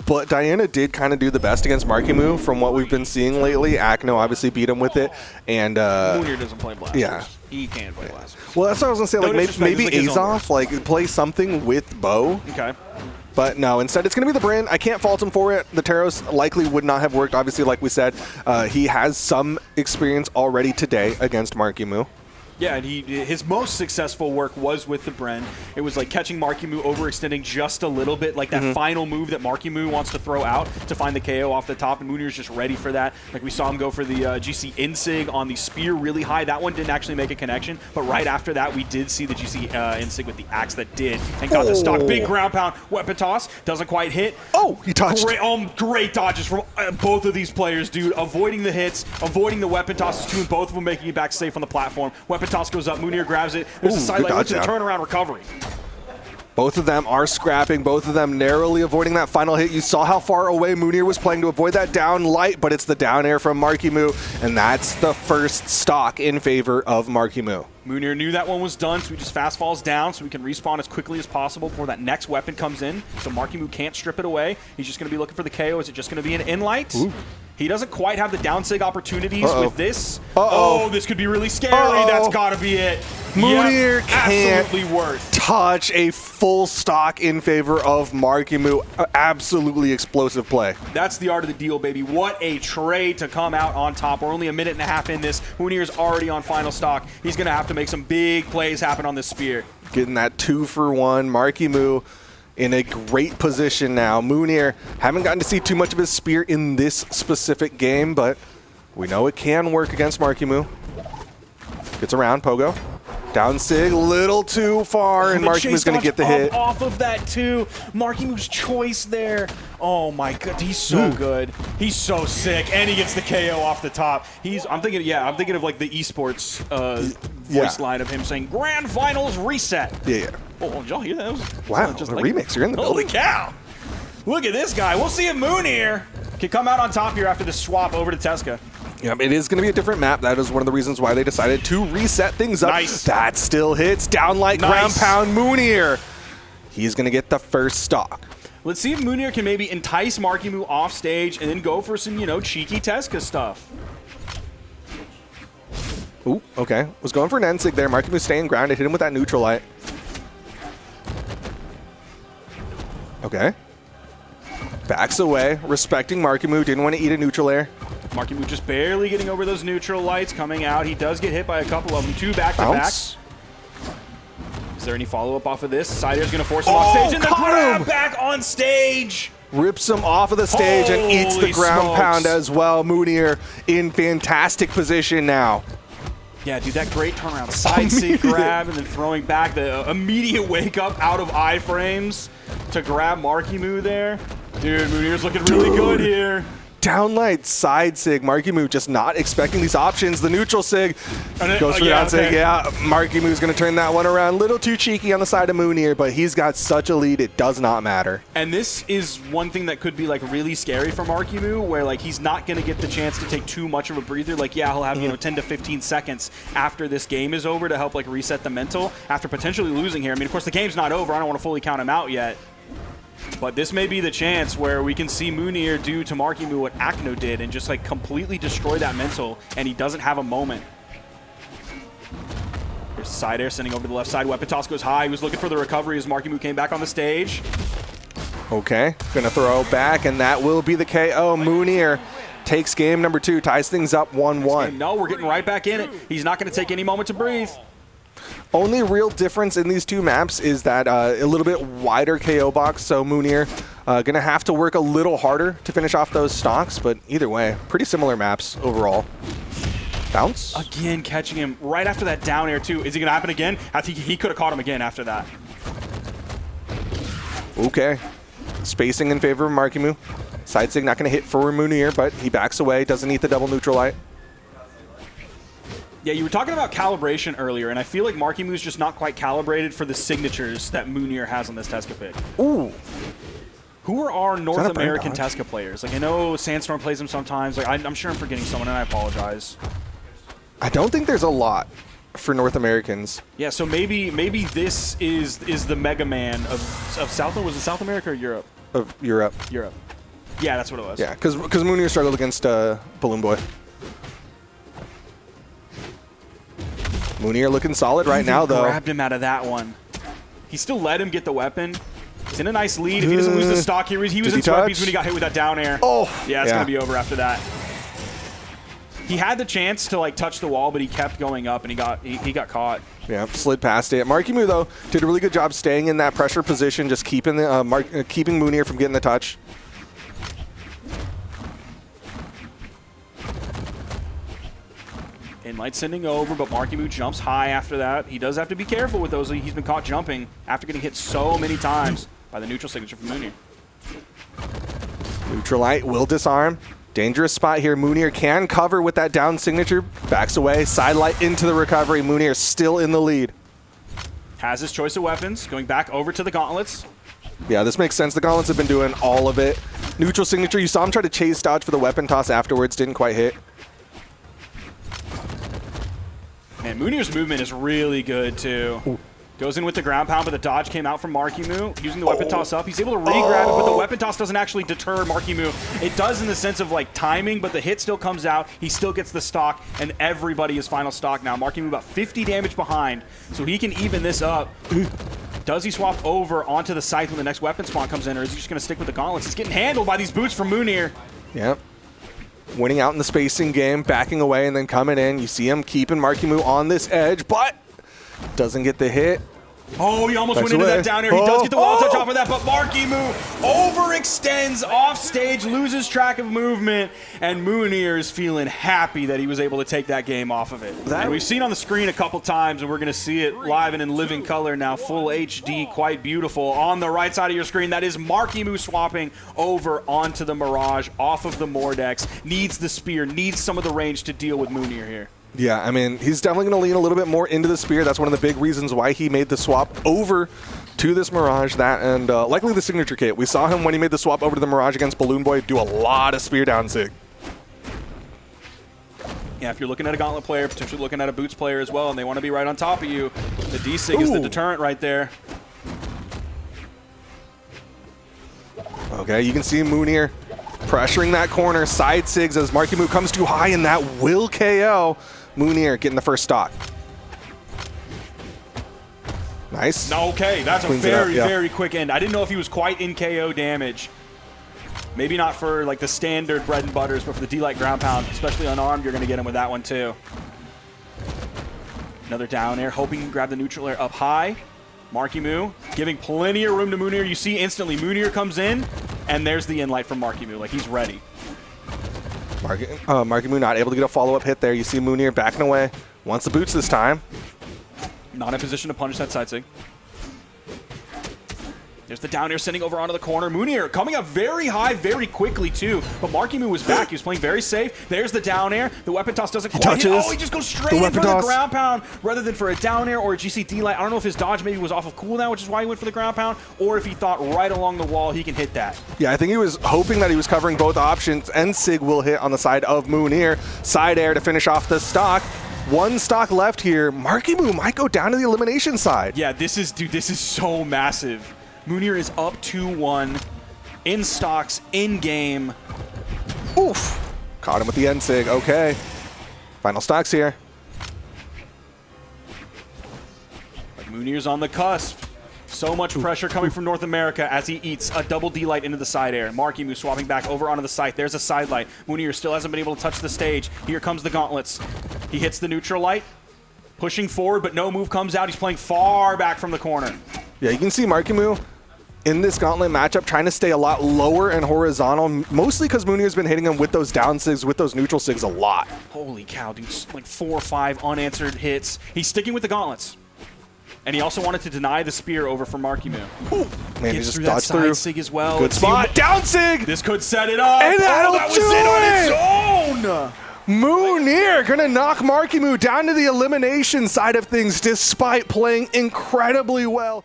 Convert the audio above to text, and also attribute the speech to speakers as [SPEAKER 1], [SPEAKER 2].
[SPEAKER 1] but Diana did kind of do the best against Marckiemoo from what we've been seeing lately. Akno obviously beat him with it, and
[SPEAKER 2] Mounir doesn't play blasters.
[SPEAKER 1] Yeah.
[SPEAKER 2] He can play blasters.
[SPEAKER 1] Well, that's what I was gonna say. Like maybe Azoff, like play something with Bo.
[SPEAKER 2] Okay.
[SPEAKER 1] But no, instead it's going to be the Brand. I can't fault him for it. The Taros likely would not have worked. Obviously, like we said, he has some experience already today against Marckiemoo.
[SPEAKER 2] Yeah, and his most successful work was with the Bren. It was like catching Marckiemoo overextending just a little bit, like that final move that Marckiemoo wants to throw out to find the KO off the top, and Mounir's just ready for that. Like we saw him go for the GC Insig on the spear really high. That one didn't actually make a connection, but right after that, we did see the GC Insig with the axe that did, and got the stock. Big ground pound, weapon toss, doesn't quite hit.
[SPEAKER 1] Oh, he touched.
[SPEAKER 2] Great dodges from both of these players, dude. Avoiding the hits, avoiding the weapon tosses too, and both of them making it back safe on the platform. Weapon toss goes up, Mounir grabs it. There's a sidelight with the turnaround recovery.
[SPEAKER 1] Both of them are scrapping, both of them narrowly avoiding that final hit. You saw how far away Mounir was playing to avoid that down light, but it's the down air from Marckiemoo, and that's the first stock in favor of Marckiemoo.
[SPEAKER 2] Mounir knew that one was done, so he just fast falls down so we can respawn as quickly as possible before that next weapon comes in. So Marckiemoo can't strip it away. He's just going to be looking for the KO. Is it just going to be an in-light? He doesn't quite have the down sig opportunities with this. Oh, this could be really scary. That's got to be it.
[SPEAKER 1] Mounir can't
[SPEAKER 2] absolutely worth.
[SPEAKER 1] touch a full stock in favor of Marckiemoo. Absolutely explosive play.
[SPEAKER 2] That's the art of the deal, baby. What a trade to come out on top. We're only a minute and a half in this. Mounir's already on final stock. He's going to have to make some big plays happen on this spear.
[SPEAKER 1] Getting that 2-for-1. Marckiemoo in a great position now. Mounir, haven't gotten to see too much of his spear in this specific game, but we know it can work against Marckiemoo. Gets around, Pogo. Down sig, little too far, and Marckiemoo's going to get the hit.
[SPEAKER 2] Off of that, too. Marckiemoo's choice there. Oh, my God. He's so good. He's so sick, and he gets the KO off the top. I'm thinking of, like, the esports voice line of him saying, Grand Finals reset.
[SPEAKER 1] Yeah.
[SPEAKER 2] Oh, did y'all hear that?
[SPEAKER 1] Wow, just a remix. You're in the
[SPEAKER 2] holy
[SPEAKER 1] building.
[SPEAKER 2] Cow. Look at this guy. We'll see if Mounir can come out on top here after the swap over to Tesca.
[SPEAKER 1] Yeah, it is going to be a different map. That is one of the reasons why they decided to reset things up.
[SPEAKER 2] Nice.
[SPEAKER 1] That still hits. Downlight ground pound Mounir. He's going to get the first stock.
[SPEAKER 2] Let's see if Mounir can maybe entice Marckiemoo off stage and then go for some, cheeky Tesca stuff.
[SPEAKER 1] Ooh, okay. Was going for an N-Sig there. Marckiemoo staying grounded. Hit him with that neutral light. Okay. Backs away, respecting Marckiemoo. Didn't want to eat a neutral air.
[SPEAKER 2] Marckiemoo just barely getting over those neutral lights coming out. He does get hit by a couple of them. 2 back-to-back. Is there any follow-up off of this? Side air's going to force him off stage, and the grab back on stage.
[SPEAKER 1] Rips him off of the stage and eats the ground pound as well. Mounir in fantastic position now.
[SPEAKER 2] Yeah, dude, that great turnaround. Side sig grab and then throwing back the immediate wake up out of iframes to grab Marckiemoo there. Dude, Mounir's looking really good here. Downlight
[SPEAKER 1] side sig. Marckiemoo just not expecting these options. The neutral sig goes for the down sig. Yeah, Marckiemoo's going to turn that one around. Little too cheeky on the side of Mounir, but he's got such a lead, it does not matter.
[SPEAKER 2] And this is one thing that could be like really scary for Marckiemoo, where like he's not going to get the chance to take too much of a breather. Like, yeah, he'll have 10 to 15 seconds after this game is over to help like reset the mental after potentially losing here. I mean, of course, the game's not over. I don't want to fully count him out yet. But this may be the chance where we can see Mounir do to Marckiemoo what Akno did and just like completely destroy that mental, and he doesn't have a moment. There's side air sending over to the left side. Weapon toss goes high. He was looking for the recovery as Marckiemoo came back on the stage.
[SPEAKER 1] Okay, gonna throw back, and that will be the KO. Mounir takes game number 2, ties things up 1-1.
[SPEAKER 2] No, we're getting right back in it. He's not gonna take any moment to breathe.
[SPEAKER 1] Only real difference in these two maps is that a little bit wider KO box, so Mounir going to have to work a little harder to finish off those stocks, but either way, pretty similar maps overall. Bounce.
[SPEAKER 2] Again, catching him right after that down air, too. Is he going to happen again? I think he could have caught him again after that.
[SPEAKER 1] Okay. Spacing in favor of Marckiemoo. Side sig not going to hit for Mounir, but he backs away, doesn't eat the double neutral light.
[SPEAKER 2] Yeah, you were talking about calibration earlier, and I feel like Marckiemoo just not quite calibrated for the signatures that Mounir has on this Tesca pick.
[SPEAKER 1] Ooh.
[SPEAKER 2] Who are our North American Tesca players? Like, I know Sandstorm plays them sometimes. Like, I'm sure I'm forgetting someone, and I apologize.
[SPEAKER 1] I don't think there's a lot for North Americans.
[SPEAKER 2] Yeah, so maybe this is the Mega Man of South. Was it South America or Europe?
[SPEAKER 1] Of Europe.
[SPEAKER 2] Europe. Yeah, that's what it was.
[SPEAKER 1] Yeah, because Mounir struggled against Balloon Boy. Mounir looking solid right now, though.
[SPEAKER 2] Grabbed him out of that one. He still let him get the weapon. He's in a nice lead. If he doesn't lose the stock here, he was in sweepies when he got hit with that down air.
[SPEAKER 1] Oh,
[SPEAKER 2] yeah, it's going to be over after that. He had the chance to like touch the wall, but he kept going up, and he got caught.
[SPEAKER 1] Yeah, slid past it. Marckiemoo, though, did a really good job staying in that pressure position, just keeping the keeping Mounir from getting the touch.
[SPEAKER 2] Inlight sending over, but Marckiemoo jumps high after that. He does have to be careful with those. He's been caught jumping after getting hit so many times by the neutral signature from Mounir.
[SPEAKER 1] Neutralite will disarm. Dangerous spot here. Mounir can cover with that down signature. Backs away. Sidelight into the recovery. Mounir still in the lead.
[SPEAKER 2] Has his choice of weapons. Going back over to the gauntlets.
[SPEAKER 1] Yeah, this makes sense. The gauntlets have been doing all of it. Neutral signature. You saw him try to chase dodge for the weapon toss afterwards. Didn't quite hit.
[SPEAKER 2] Man, Mounir's movement is really good, too. Ooh. Goes in with the ground pound, but the dodge came out from Marckiemoo. Using the weapon toss up, he's able to re-grab it, but the weapon toss doesn't actually deter Marckiemoo. It does in the sense of like timing, but the hit still comes out. He still gets the stock, and everybody is final stock now. Marckiemoo about 50 damage behind, so he can even this up. Does he swap over onto the scythe when the next weapon spawn comes in, or is he just going to stick with the gauntlets? He's getting handled by these boots from Mounir.
[SPEAKER 1] Yep. Winning out in the spacing game, backing away, and then coming in. You see him keeping Marckiemoo on this edge, but doesn't get the hit.
[SPEAKER 2] Oh, he almost went into that down air. He does get the wall touch off of that, but Marckiemoo overextends off stage, loses track of movement, and Mounir is feeling happy that he was able to take that game off of it. And we've seen on the screen a couple times, and we're going to see it live and in living color now, full HD, quite beautiful. On the right side of your screen, that is Marckiemoo swapping over onto the Mirage, off of the Mordex. Needs the spear, needs some of the range to deal with Mounir here.
[SPEAKER 1] Yeah, I mean, he's definitely going to lean a little bit more into the spear. That's one of the big reasons why he made the swap over to this Mirage. That and likely the signature kit. We saw him when he made the swap over to the Mirage against Balloon Boy do a lot of spear down sig.
[SPEAKER 2] Yeah, if you're looking at a Gauntlet player, potentially looking at a Boots player as well, and they want to be right on top of you, the D-Sig is the deterrent right there.
[SPEAKER 1] Okay, you can see Mounir pressuring that corner. Side sigs as Marckiemoo comes too high, and that will KO. Mounir getting the first stock. Nice.
[SPEAKER 2] Okay, that's a very quick end. I didn't know if he was quite in KO damage. Maybe not for like the standard bread and butters, but for the D-Light ground pound, especially unarmed, you're going to get him with that one too. Another down air, hoping to grab the neutral air up high. Marckiemoo giving plenty of room to Mounir. You see instantly Mounir comes in, and there's the in-light from Marckiemoo. Like, he's ready.
[SPEAKER 1] Marckiemoo not able to get a follow-up hit there. You see Mounir backing away. Wants the boots this time.
[SPEAKER 2] Not in position to punish that side sig. There's the down air sending over onto the corner. Mounir coming up very high very quickly, too. But Marckiemoo was back. He was playing very safe. There's the down air. The weapon toss doesn't quite hit. Oh, he just goes straight in for the ground pound rather than for a down air or a GC D-Light. I don't know if his dodge maybe was off of cooldown, which is why he went for the ground pound, or if he thought right along the wall he can hit that. Yeah, I think he was hoping that he was covering both options, and Sig will hit on the side of Mounir. Side air to finish off the stock. One stock left here. Marckiemoo might go down to the elimination side. Yeah, this is so massive. Mounir is up 2-1 in stocks, in game. Oof. Caught him with the end sig. Okay. Final stocks here. But Mounir's on the cusp. So much pressure coming from North America as he eats a double D-Light into the side air. Marckiemoo swapping back over onto the site. There's a side light. Mounir still hasn't been able to touch the stage. Here comes the gauntlets. He hits the neutral light. Pushing forward, but no move comes out. He's playing far back from the corner. Yeah, you can see Marckiemoo in this gauntlet matchup trying to stay a lot lower and horizontal, mostly because Mounir's been hitting him with those down sigs, with those neutral sigs a lot. Holy cow, dude, like 4 or 5 unanswered hits. He's sticking with the gauntlets. And he also wanted to deny the spear over for Marckiemoo. Man, he just dodged through. Sig as well. Good spot. Down sig! This could set it up. And that was it on its own! Mounir gonna knock Marckiemoo down to the elimination side of things despite playing incredibly well.